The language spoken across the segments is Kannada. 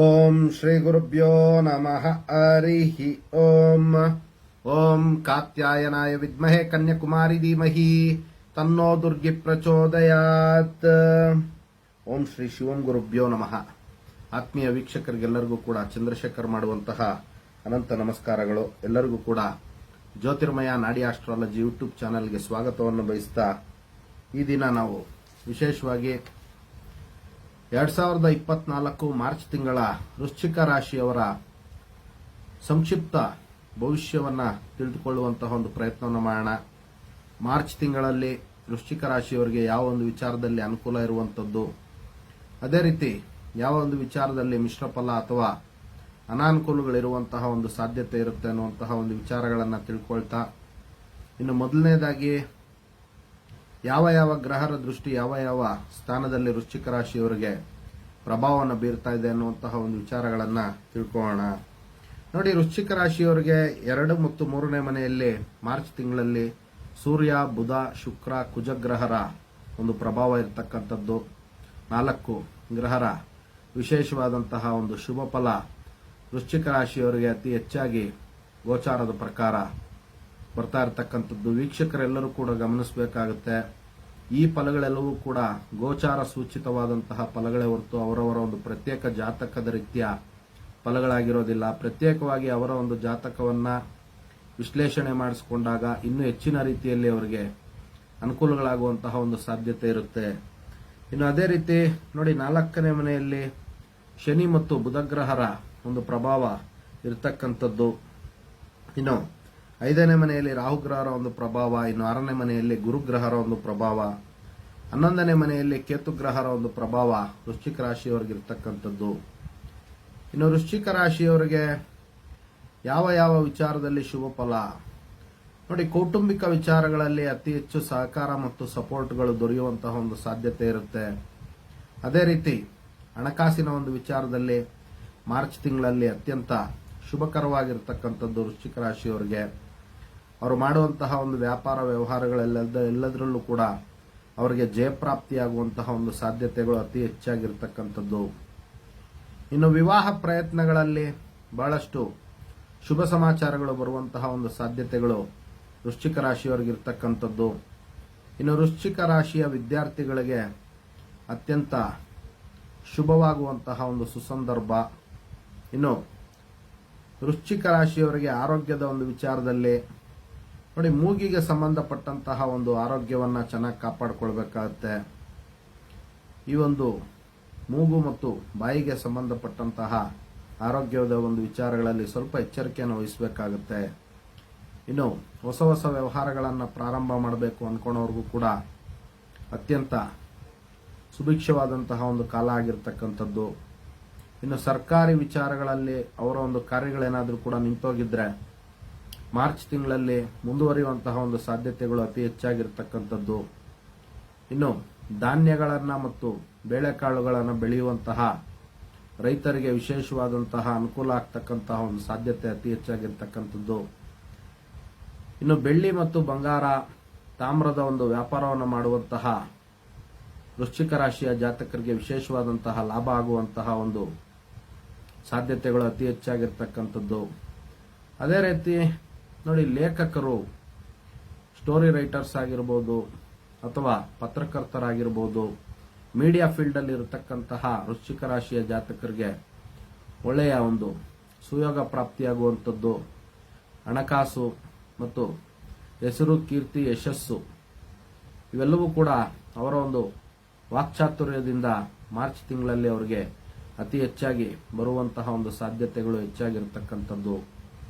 ಓಂ ಶ್ರೀ ಗುರುಭ್ಯೋ ನಮಃ ಹರಿ ಓಂ ಕಾತ್ಯಾಯನಾಯ ವಿದ್ಮಹೇ ಕನ್ಯಾಕುಮಾರಿ ಧೀಮಹಿ ತನ್ನೋ ದುರ್ಗಿ ಪ್ರಚೋದಯಾತ್. ಓಂ ಶ್ರೀ ಶಿವಂ ಗುರುಭ್ಯೋ ನಮಃ. ಆತ್ಮೀಯ ವೀಕ್ಷಕರಿಗೆಲ್ಲರಿಗೂ ಕೂಡ ಚಂದ್ರಶೇಖರ್ ಮಾಡುವಂತಹ ಅನಂತ ನಮಸ್ಕಾರಗಳು. ಎಲ್ಲರಿಗೂ ಕೂಡ ಜ್ಯೋತಿರ್ಮಯ ನಾಡಿ ಆಸ್ಟ್ರಾಲಜಿ ಯೂಟ್ಯೂಬ್ ಚಾನೆಲ್ಗೆ ಸ್ವಾಗತವನ್ನು ಬಯಸ್ತಾ, ಈ ದಿನ ನಾವು ವಿಶೇಷವಾಗಿ 2024 ಮಾರ್ಚ್ ತಿಂಗಳ ವೃಶ್ಚಿಕ ರಾಶಿಯವರ ಸಂಕ್ಷಿಪ್ತ ಭವಿಷ್ಯವನ್ನ ತಿಳಿದುಕೊಳ್ಳುವಂತಹ ಒಂದು ಪ್ರಯತ್ನವನ್ನು ಮಾಡೋಣ. ಮಾರ್ಚ್ ತಿಂಗಳಲ್ಲಿ ವೃಶ್ಚಿಕ ರಾಶಿಯವರಿಗೆ ಯಾವ ಒಂದು ವಿಚಾರದಲ್ಲಿ ಅನುಕೂಲ ಇರುವಂತದ್ದು, ಅದೇ ರೀತಿ ಯಾವ ಒಂದು ವಿಚಾರದಲ್ಲಿ ಮಿಶ್ರ ಫಲ ಅಥವಾ ಅನಾನುಕೂಲಗಳಿರುವಂತಹ ಒಂದು ಸಾಧ್ಯತೆ ಇರುತ್ತೆ ಅನ್ನುವಂತಹ ಒಂದು ವಿಚಾರಗಳನ್ನು ತಿಳ್ಕೊಳ್ತಾ, ಇನ್ನು ಮೊದಲನೇದಾಗಿ ಯಾವ ಗ್ರಹರ ದೃಷ್ಟಿ ಯಾವ ಸ್ಥಾನದಲ್ಲಿ ವೃಶ್ಚಿಕ ರಾಶಿಯವರಿಗೆ ಪ್ರಭಾವವನ್ನು ಬೀರ್ತಾ ಇದೆ ಅನ್ನುವಂತಹ ಒಂದು ವಿಚಾರಗಳನ್ನ ತಿಳ್ಕೊಳ್ಳೋಣ. ನೋಡಿ, ವೃಶ್ಚಿಕ ರಾಶಿಯವರಿಗೆ 2 ಮತ್ತು 3ನೇ ಮನೆಯಲ್ಲಿ ಮಾರ್ಚ್ ತಿಂಗಳಲ್ಲಿ ಸೂರ್ಯ, ಬುಧ, ಶುಕ್ರ, ಕುಜಗ್ರಹರ ಒಂದು ಪ್ರಭಾವ ಇರತಕ್ಕಂಥದ್ದು. 4 ಗ್ರಹರ ವಿಶೇಷವಾದಂತಹ ಒಂದು ಶುಭ ಫಲ ವೃಶ್ಚಿಕ ರಾಶಿಯವರಿಗೆ ಅತಿ ಹೆಚ್ಚಾಗಿ ಗೋಚಾರದ ಪ್ರಕಾರ ಬರ್ತಾ ಇರತಕ್ಕಂಥದ್ದು ವೀಕ್ಷಕರೆಲ್ಲರೂ ಕೂಡ ಗಮನಿಸಬೇಕಾಗುತ್ತೆ. ಈ ಫಲಗಳೆಲ್ಲವೂ ಕೂಡ ಗೋಚಾರ ಸೂಚಿತವಾದಂತಹ ಫಲಗಳೇ ಹೊರತು ಅವರವರ ಒಂದು ಪ್ರತ್ಯೇಕ ಜಾತಕದ ರೀತಿಯ ಫಲಗಳಾಗಿರೋದಿಲ್ಲ. ಪ್ರತ್ಯೇಕವಾಗಿ ಅವರ ಒಂದು ಜಾತಕವನ್ನ ವಿಶ್ಲೇಷಣೆ ಮಾಡಿಸಿಕೊಂಡಾಗ ಇನ್ನೂ ಹೆಚ್ಚಿನ ರೀತಿಯಲ್ಲಿ ಅವರಿಗೆ ಅನುಕೂಲಗಳಾಗುವಂತಹ ಒಂದು ಸಾಧ್ಯತೆ ಇರುತ್ತೆ. ಇನ್ನು ಅದೇ ರೀತಿ ನೋಡಿ, 4ನೇ ಮನೆಯಲ್ಲಿ ಶನಿ ಮತ್ತು ಬುಧಗ್ರಹರ ಒಂದು ಪ್ರಭಾವ ಇರತಕ್ಕಂಥದ್ದು. ಇನ್ನು 5ನೇ ಮನೆಯಲ್ಲಿ ರಾಹುಗ್ರಹರ ಒಂದು ಪ್ರಭಾವ, ಇನ್ನು 6ನೇ ಮನೆಯಲ್ಲಿ ಗುರುಗ್ರಹರ ಒಂದು ಪ್ರಭಾವ, 11ನೇ ಮನೆಯಲ್ಲಿ ಕೇತುಗ್ರಹರ ಒಂದು ಪ್ರಭಾವ ವೃಶ್ಚಿಕ ರಾಶಿಯವರಿಗೆ ಇರತಕ್ಕಂಥದ್ದು. ಇನ್ನು ವೃಶ್ಚಿಕ ರಾಶಿಯವರಿಗೆ ಯಾವ ವಿಚಾರದಲ್ಲಿ ಶುಭ ಫಲ ನೋಡಿ, ಕೌಟುಂಬಿಕ ವಿಚಾರಗಳಲ್ಲಿ ಅತಿ ಹೆಚ್ಚು ಸಹಕಾರ ಮತ್ತು ಸಪೋರ್ಟ್ಗಳು ದೊರೆಯುವಂತಹ ಒಂದು ಸಾಧ್ಯತೆ ಇರುತ್ತೆ. ಅದೇ ರೀತಿ ಹಣಕಾಸಿನ ಒಂದು ವಿಚಾರದಲ್ಲಿ ಮಾರ್ಚ್ ತಿಂಗಳಲ್ಲಿ ಅತ್ಯಂತ ಶುಭಕರವಾಗಿರ್ತಕ್ಕಂಥದ್ದು ವೃಶ್ಚಿಕ ರಾಶಿಯವರಿಗೆ. ಅವರು ಮಾಡುವಂತಹ ಒಂದು ವ್ಯಾಪಾರ ವ್ಯವಹಾರಗಳೆಲ್ಲದರಲ್ಲೂ ಕೂಡ ಅವರಿಗೆ ಜಯಪ್ರಾಪ್ತಿಯಾಗುವಂತಹ ಒಂದು ಸಾಧ್ಯತೆಗಳು ಅತಿ ಹೆಚ್ಚಾಗಿರ್ತಕ್ಕಂಥದ್ದು. ಇನ್ನು ವಿವಾಹ ಪ್ರಯತ್ನಗಳಲ್ಲಿ ಬಹಳಷ್ಟು ಶುಭ ಸಮಾಚಾರಗಳು ಬರುವಂತಹ ಒಂದು ಸಾಧ್ಯತೆಗಳು ವೃಶ್ಚಿಕ ರಾಶಿಯವರಿಗೆ ಇರ್ತಕ್ಕಂಥದ್ದು. ಇನ್ನು ವೃಶ್ಚಿಕ ರಾಶಿಯ ವಿದ್ಯಾರ್ಥಿಗಳಿಗೆ ಅತ್ಯಂತ ಶುಭವಾಗುವಂತಹ ಒಂದು ಸುಸಂದರ್ಭ. ಇನ್ನು ವೃಶ್ಚಿಕ ರಾಶಿಯವರಿಗೆ ಆರೋಗ್ಯದ ಒಂದು ವಿಚಾರದಲ್ಲಿ ನೋಡಿ, ಮೂಗಿಗೆ ಸಂಬಂಧಪಟ್ಟಂತಹ ಒಂದು ಆರೋಗ್ಯವನ್ನ ಚೆನ್ನಾಗಿ ಕಾಪಾಡಿಕೊಳ್ಬೇಕಾಗುತ್ತೆ. ಈ ಒಂದು ಮೂಗು ಮತ್ತು ಬಾಯಿಗೆ ಸಂಬಂಧಪಟ್ಟಂತಹ ಆರೋಗ್ಯದ ಒಂದು ವಿಚಾರಗಳಲ್ಲಿ ಸ್ವಲ್ಪ ಎಚ್ಚರಿಕೆಯನ್ನು ವಹಿಸಬೇಕಾಗುತ್ತೆ. ಇನ್ನು ಹೊಸ ವ್ಯವಹಾರಗಳನ್ನು ಪ್ರಾರಂಭ ಮಾಡಬೇಕು ಅನ್ಕೊಂಡವ್ರಿಗೂ ಕೂಡ ಅತ್ಯಂತ ಸುಭಿಕ್ಷವಾದಂತಹ ಒಂದು ಕಾಲ ಆಗಿರ್ತಕ್ಕಂಥದ್ದು. ಇನ್ನು ಸರ್ಕಾರಿ ವಿಚಾರಗಳಲ್ಲಿ ಅವರ ಒಂದು ಕಾರ್ಯಗಳೇನಾದರೂ ಕೂಡ ನಿಂತೋಗಿದ್ರೆ ಮಾರ್ಚ್ ತಿಂಗಳಲ್ಲಿ ಮುಂದುವರಿಯುವಂತಹ ಒಂದು ಸಾಧ್ಯತೆಗಳು ಅತಿ ಹೆಚ್ಚಾಗಿರ್ತಕ್ಕಂಥದ್ದು. ಇನ್ನು ಧಾನ್ಯಗಳನ್ನ ಮತ್ತು ಬೇಳೆಕಾಳುಗಳನ್ನು ಬೆಳೆಯುವಂತಹ ರೈತರಿಗೆ ವಿಶೇಷವಾದಂತಹ ಅನುಕೂಲ ಆಗ್ತಕ್ಕಂತಹ ಒಂದು ಸಾಧ್ಯತೆ ಅತಿ ಹೆಚ್ಚಾಗಿರ್ತಕ್ಕಂಥದ್ದು. ಇನ್ನು ಬೆಳ್ಳಿ ಮತ್ತು ಬಂಗಾರ, ತಾಮ್ರದ ಒಂದು ವ್ಯಾಪಾರವನ್ನು ಮಾಡುವಂತಹ ವೃಶ್ಚಿಕ ರಾಶಿಯ ಜಾತಕರಿಗೆ ವಿಶೇಷವಾದಂತಹ ಲಾಭ ಆಗುವಂತಹ ಒಂದು ಸಾಧ್ಯತೆಗಳು ಅತಿ ಹೆಚ್ಚಾಗಿರ್ತಕ್ಕಂಥದ್ದು. ಅದೇ ರೀತಿ ನೋಡಿ, ಲೇಖಕರು, ಸ್ಟೋರಿ ರೈಟರ್ಸ್ ಆಗಿರ್ಬೋದು ಅಥವಾ ಪತ್ರಕರ್ತರಾಗಿರ್ಬೋದು, ಮೀಡಿಯಾ ಫೀಲ್ಡ್ ಅಲ್ಲಿ ಇರತಕ್ಕಂತಹ ವೃಶ್ಚಿಕ ರಾಶಿಯ ಜಾತಕರಿಗೆ ಒಳ್ಳೆಯ ಒಂದು ಸುಯೋಗ ಪ್ರಾಪ್ತಿಯಾಗುವಂಥದ್ದು. ಹಣಕಾಸು ಮತ್ತು ಹೆಸರು, ಕೀರ್ತಿ, ಯಶಸ್ಸು ಇವೆಲ್ಲವೂ ಕೂಡ ಅವರ ಒಂದು ವಾಕ್ಚಾತುರ್ಯದಿಂದ ಮಾರ್ಚ್ ತಿಂಗಳಲ್ಲಿ ಅವರಿಗೆ ಅತಿ ಹೆಚ್ಚಾಗಿ ಬರುವಂತಹ ಒಂದು ಸಾಧ್ಯತೆಗಳು ಹೆಚ್ಚಾಗಿರತಕ್ಕಂಥದ್ದು.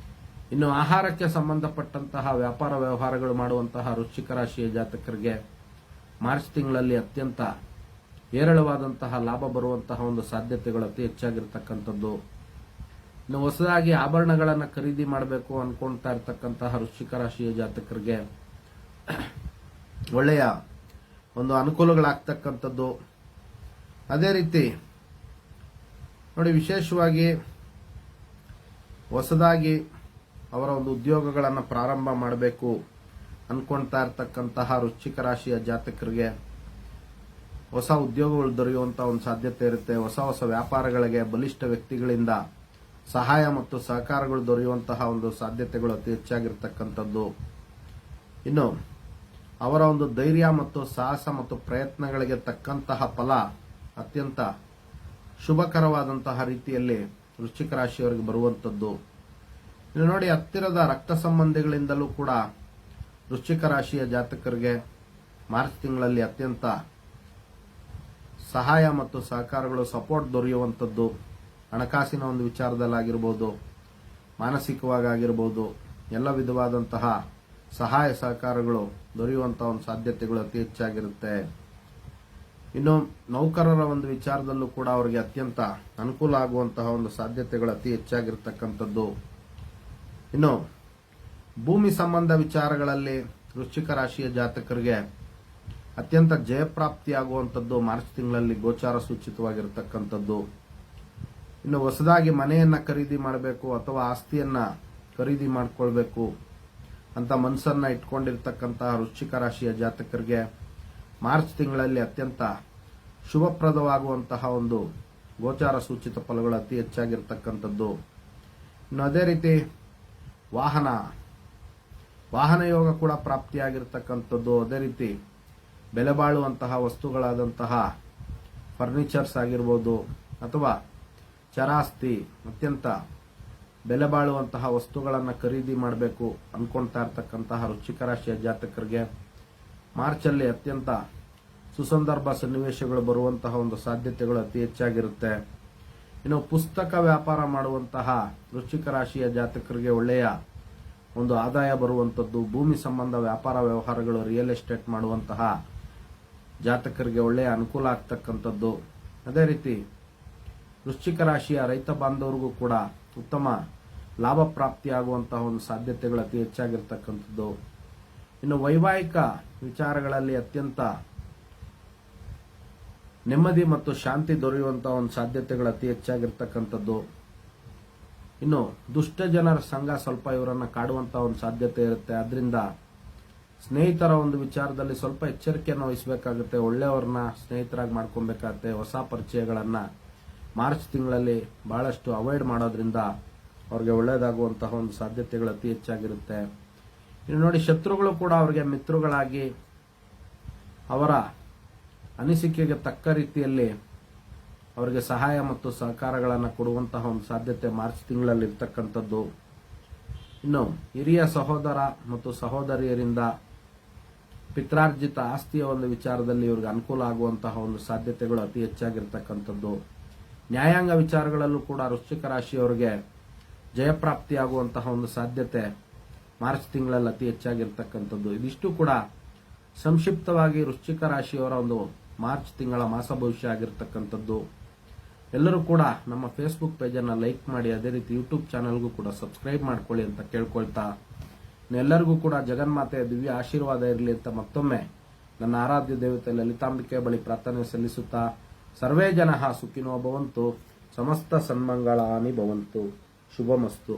ಇನ್ನು ಆಹಾರಕ್ಕೆ ಸಂಬಂಧಪಟ್ಟಂತಹ ವ್ಯಾಪಾರ ವ್ಯವಹಾರಗಳು ಮಾಡುವಂತಹ ವೃಶ್ಚಿಕ ರಾಶಿಯ ಜಾತಕರಿಗೆ ಮಾರ್ಚ್ ತಿಂಗಳಲ್ಲಿ ಅತ್ಯಂತ ಹೇರಳವಾದಂತಹ ಲಾಭ ಬರುವಂತಹ ಒಂದು ಸಾಧ್ಯತೆಗಳು ಅತಿ ಹೆಚ್ಚಾಗಿರ್ತಕ್ಕಂಥದ್ದು. ಇನ್ನು ಹೊಸದಾಗಿ ಆಭರಣಗಳನ್ನು ಖರೀದಿ ಮಾಡಬೇಕು ಅನ್ಕೊಳ್ತಾ ಇರತಕ್ಕಂತಹ ವೃಶ್ಚಿಕ ರಾಶಿಯ ಜಾತಕರಿಗೆ ಒಳ್ಳೆಯ ಒಂದು ಅನುಕೂಲಗಳಾಗ್ತಕ್ಕಂಥದ್ದು. ಅದೇ ರೀತಿ ನೋಡಿ, ವಿಶೇಷವಾಗಿ ಹೊಸದಾಗಿ ಅವರ ಒಂದು ಉದ್ಯೋಗಗಳನ್ನು ಪ್ರಾರಂಭ ಮಾಡಬೇಕು ಅನ್ಕೊಳ್ತಾ ಇರತಕ್ಕಂತಹ ವೃಶ್ಚಿಕ ರಾಶಿಯ ಜಾತಕರಿಗೆ ಹೊಸ ಉದ್ಯೋಗಗಳು ದೊರೆಯುವಂತಹ ಒಂದು ಸಾಧ್ಯತೆ ಇರುತ್ತೆ. ಹೊಸ ಹೊಸ ವ್ಯಾಪಾರಗಳಿಗೆ ಬಲಿಷ್ಠ ವ್ಯಕ್ತಿಗಳಿಂದ ಸಹಾಯ ಮತ್ತು ಸಹಕಾರಗಳು ದೊರೆಯುವಂತಹ ಒಂದು ಸಾಧ್ಯತೆಗಳು ಅತಿ ಹೆಚ್ಚಾಗಿರ್ತಕ್ಕಂಥದ್ದು. ಇನ್ನು ಅವರ ಒಂದು ಧೈರ್ಯ ಮತ್ತು ಸಾಹಸ ಮತ್ತು ಪ್ರಯತ್ನಗಳಿಗೆ ತಕ್ಕಂತಹ ಫಲ ಅತ್ಯಂತ ಶುಭಕರವಾದಂತಹ ರೀತಿಯಲ್ಲಿ ವೃಶ್ಚಿಕ ರಾಶಿಯವರಿಗೆ ಬರುವಂತದ್ದು. ಇನ್ನು ನೋಡಿ, ಹತ್ತಿರದ ರಕ್ತ ಸಂಬಂಧಿಗಳಿಂದಲೂ ಕೂಡ ವೃಶ್ಚಿಕ ರಾಶಿಯ ಜಾತಕರಿಗೆ ಮಾರ್ಚ್ ತಿಂಗಳಲ್ಲಿ ಅತ್ಯಂತ ಸಹಾಯ ಮತ್ತು ಸಹಕಾರಗಳು ಸಪೋರ್ಟ್ ದೊರೆಯುವಂಥದ್ದು. ಹಣಕಾಸಿನ ಒಂದು ವಿಚಾರದಲ್ಲಾಗಿರ್ಬೋದು, ಮಾನಸಿಕವಾಗಿರ್ಬೋದು, ಎಲ್ಲ ವಿಧವಾದಂತಹ ಸಹಾಯ ಸಹಕಾರಗಳು ದೊರೆಯುವಂತಹ ಒಂದು ಸಾಧ್ಯತೆಗಳು ಅತಿ ಹೆಚ್ಚಾಗಿರುತ್ತೆ. ಇನ್ನು ನೌಕರರ ಒಂದು ವಿಚಾರದಲ್ಲೂ ಕೂಡ ಅವರಿಗೆ ಅತ್ಯಂತ ಅನುಕೂಲ ಆಗುವಂತಹ ಒಂದು ಸಾಧ್ಯತೆಗಳು ಅತಿ ಹೆಚ್ಚಾಗಿರ್ತಕ್ಕಂಥದ್ದು. ಇನ್ನು ಭೂಮಿ ಸಂಬಂಧ ವಿಚಾರಗಳಲ್ಲಿ ವೃಶ್ಚಿಕ ರಾಶಿಯ ಜಾತಕರಿಗೆ ಅತ್ಯಂತ ಜಯಪ್ರಾಪ್ತಿಯಾಗುವಂಥದ್ದು ಮಾರ್ಚ್ ತಿಂಗಳಲ್ಲಿ ಗೋಚಾರ ಸೂಚಿತವಾಗಿರತಕ್ಕಂಥದ್ದು. ಇನ್ನು ಹೊಸದಾಗಿ ಮನೆಯನ್ನ ಖರೀದಿ ಮಾಡಬೇಕು ಅಥವಾ ಆಸ್ತಿಯನ್ನ ಖರೀದಿ ಮಾಡಿಕೊಳ್ಬೇಕು ಅಂತ ಮನಸ್ಸನ್ನ ಇಟ್ಕೊಂಡಿರ್ತಕ್ಕಂತಹ ವೃಶ್ಚಿಕ ರಾಶಿಯ ಜಾತಕರಿಗೆ ಮಾರ್ಚ್ ತಿಂಗಳಲ್ಲಿ ಅತ್ಯಂತ ಶುಭಪ್ರದವಾಗುವಂತಹ ಒಂದು ಗೋಚಾರ ಸೂಚಿತ ಫಲಗಳು ಅತಿ ಹೆಚ್ಚಾಗಿರ್ತಕ್ಕಂಥದ್ದು. ಇನ್ನು ಅದೇ ರೀತಿ ವಾಹನ ಯೋಗ ಕೂಡ ಪ್ರಾಪ್ತಿಯಾಗಿರ್ತಕ್ಕಂಥದ್ದು. ಅದೇ ರೀತಿ ಬೆಲೆ ಬಾಳುವಂತಹ ವಸ್ತುಗಳಾದಂತಹ ಫರ್ನಿಚರ್ಸ್ ಆಗಿರ್ಬೋದು ಅಥವಾ ಚರಾಸ್ತಿ, ಅತ್ಯಂತ ಬೆಲೆ ಬಾಳುವಂತಹ ವಸ್ತುಗಳನ್ನು ಖರೀದಿ ಮಾಡಬೇಕು ಅನ್ಕೊಳ್ತಾ ಇರ್ತಕ್ಕಂತಹ ವೃಶ್ಚಿಕ ರಾಶಿಯ ಜಾತಕರಿಗೆ ಮಾರ್ಚ್ ಅಲ್ಲಿ ಅತ್ಯಂತ ಸುಸಂದರ್ಭ ಸನ್ನಿವೇಶಗಳು ಬರುವಂತಹ ಒಂದು ಸಾಧ್ಯತೆಗಳು ಅತಿ ಹೆಚ್ಚಾಗಿರುತ್ತೆ. ಇನ್ನು ಪುಸ್ತಕ ವ್ಯಾಪಾರ ಮಾಡುವಂತಹ ವೃಶ್ಚಿಕ ರಾಶಿಯ ಜಾತಕರಿಗೆ ಒಳ್ಳೆಯ ಒಂದು ಆದಾಯ ಬರುವಂತದ್ದು. ಭೂಮಿ ಸಂಬಂಧ ವ್ಯಾಪಾರ ವ್ಯವಹಾರಗಳು, ರಿಯಲ್ ಎಸ್ಟೇಟ್ ಮಾಡುವಂತಹ ಜಾತಕರಿಗೆ ಒಳ್ಳೆಯ ಅನುಕೂಲ ಆಗ್ತಕ್ಕಂಥದ್ದು. ಅದೇ ರೀತಿ ವೃಶ್ಚಿಕ ರಾಶಿಯ ರೈತ ಬಾಂಧವರಿಗೂ ಕೂಡ ಉತ್ತಮ ಲಾಭ ಪ್ರಾಪ್ತಿಯಾಗುವಂತಹ ಒಂದು ಸಾಧ್ಯತೆಗಳು ಅತಿ ಹೆಚ್ಚಾಗಿರ್ತಕ್ಕಂಥದ್ದು. ಇನ್ನು ವೈವಾಹಿಕ ವಿಚಾರಗಳಲ್ಲಿ ಅತ್ಯಂತ ನೆಮ್ಮದಿ ಮತ್ತು ಶಾಂತಿ ದೊರೆಯುವಂತಹ ಒಂದು ಸಾಧ್ಯತೆಗಳು ಅತಿ ಹೆಚ್ಚಾಗಿರ್ತಕ್ಕಂಥದ್ದು. ಇನ್ನು ದುಷ್ಟ ಜನರ ಸಂಘ ಸ್ವಲ್ಪ ಇವರನ್ನ ಕಾಡುವಂತಹ ಒಂದು ಸಾಧ್ಯತೆ ಇರುತ್ತೆ. ಅದರಿಂದ ಸ್ನೇಹಿತರ ಒಂದು ವಿಚಾರದಲ್ಲಿ ಸ್ವಲ್ಪ ಎಚ್ಚರಿಕೆಯನ್ನು ವಹಿಸಬೇಕಾಗುತ್ತೆ. ಒಳ್ಳೆಯವ್ರನ್ನ ಸ್ನೇಹಿತರಾಗಿ ಮಾಡ್ಕೊಬೇಕಾಗತ್ತೆ. ಹೊಸ ಪರಿಚಯಗಳನ್ನ ಮಾರ್ಚ್ ತಿಂಗಳಲ್ಲಿ ಬಹಳಷ್ಟು ಅವಾಯ್ಡ್ ಮಾಡೋದ್ರಿಂದ ಅವ್ರಿಗೆ ಒಳ್ಳೆಯದಾಗುವಂತಹ ಒಂದು ಸಾಧ್ಯತೆಗಳು ಅತಿ ಹೆಚ್ಚಾಗಿರುತ್ತೆ. ಇನ್ನು ನೋಡಿ, ಶತ್ರುಗಳು ಕೂಡ ಅವರಿಗೆ ಮಿತ್ರಗಳಾಗಿ ಅವರ ಅನಿಸಿಕೆಗೆ ತಕ್ಕ ರೀತಿಯಲ್ಲಿ ಅವರಿಗೆ ಸಹಾಯ ಮತ್ತು ಸಹಕಾರಗಳನ್ನು ಕೊಡುವಂತಹ ಒಂದು ಸಾಧ್ಯತೆ ಮಾರ್ಚ್ ತಿಂಗಳಲ್ಲಿ ಇರ್ತಕ್ಕಂಥದ್ದು. ಇನ್ನು ಹಿರಿಯ ಸಹೋದರ ಮತ್ತು ಸಹೋದರಿಯರಿಂದ ಪಿತ್ರಾರ್ಜಿತ ಆಸ್ತಿಯ ಒಂದು ವಿಚಾರದಲ್ಲಿ ಇವರಿಗೆ ಅನುಕೂಲ ಆಗುವಂತಹ ಒಂದು ಸಾಧ್ಯತೆಗಳು ಅತಿ ಹೆಚ್ಚಾಗಿರ್ತಕ್ಕಂಥದ್ದು. ನ್ಯಾಯಾಂಗ ವಿಚಾರಗಳಲ್ಲೂ ಕೂಡ ವೃಶ್ಚಿಕ ರಾಶಿಯವರಿಗೆ ಜಯಪ್ರಾಪ್ತಿಯಾಗುವಂತಹ ಒಂದು ಸಾಧ್ಯತೆ ಮಾರ್ಚ್ ತಿಂಗಳಲ್ಲಿ ಅತಿ ಹೆಚ್ಚಾಗಿರ್ತಕ್ಕಂಥದ್ದು. ಇದಿಷ್ಟು ಕೂಡ ಸಂಕ್ಷಿಪ್ತವಾಗಿ ವೃಶ್ಚಿಕ ರಾಶಿಯವರ ಒಂದು ಮಾರ್ಚ್ ತಿಂಗಳ ಮಾಸ ಭವಿಷ್ಯ ಆಗಿರ್ತಕ್ಕಂಥದ್ದು. ಎಲ್ಲರೂ ಕೂಡ ನಮ್ಮ ಫೇಸ್ಬುಕ್ ಪೇಜನ್ನು ಲೈಕ್ ಮಾಡಿ, ಅದೇ ರೀತಿ ಯೂಟ್ಯೂಬ್ ಚಾನಲ್ಗೂ ಕೂಡ ಸಬ್ಸ್ಕ್ರೈಬ್ ಮಾಡ್ಕೊಳ್ಳಿ ಅಂತ ಕೇಳ್ಕೊಳ್ತಾ, ಎಲ್ಲರಿಗೂ ಕೂಡ ಜಗನ್ಮಾತೆಯ ದಿವ್ಯ ಆಶೀರ್ವಾದ ಇರಲಿ ಅಂತ ಮತ್ತೊಮ್ಮೆ ನನ್ನ ಆರಾಧ್ಯ ದೇವತೆ ಲಲಿತಾಂಬಿಕೆ ಬಳಿ ಪ್ರಾರ್ಥನೆ ಸಲ್ಲಿಸುತ್ತಾ, ಸರ್ವೇ ಜನಃ ಸುಖಿನೋ ಭವಂತು, ಸಮಸ್ತ ಸನ್ಮಂಗಳಾನಿ ಭವಂತು, ಶುಭಮಸ್ತು.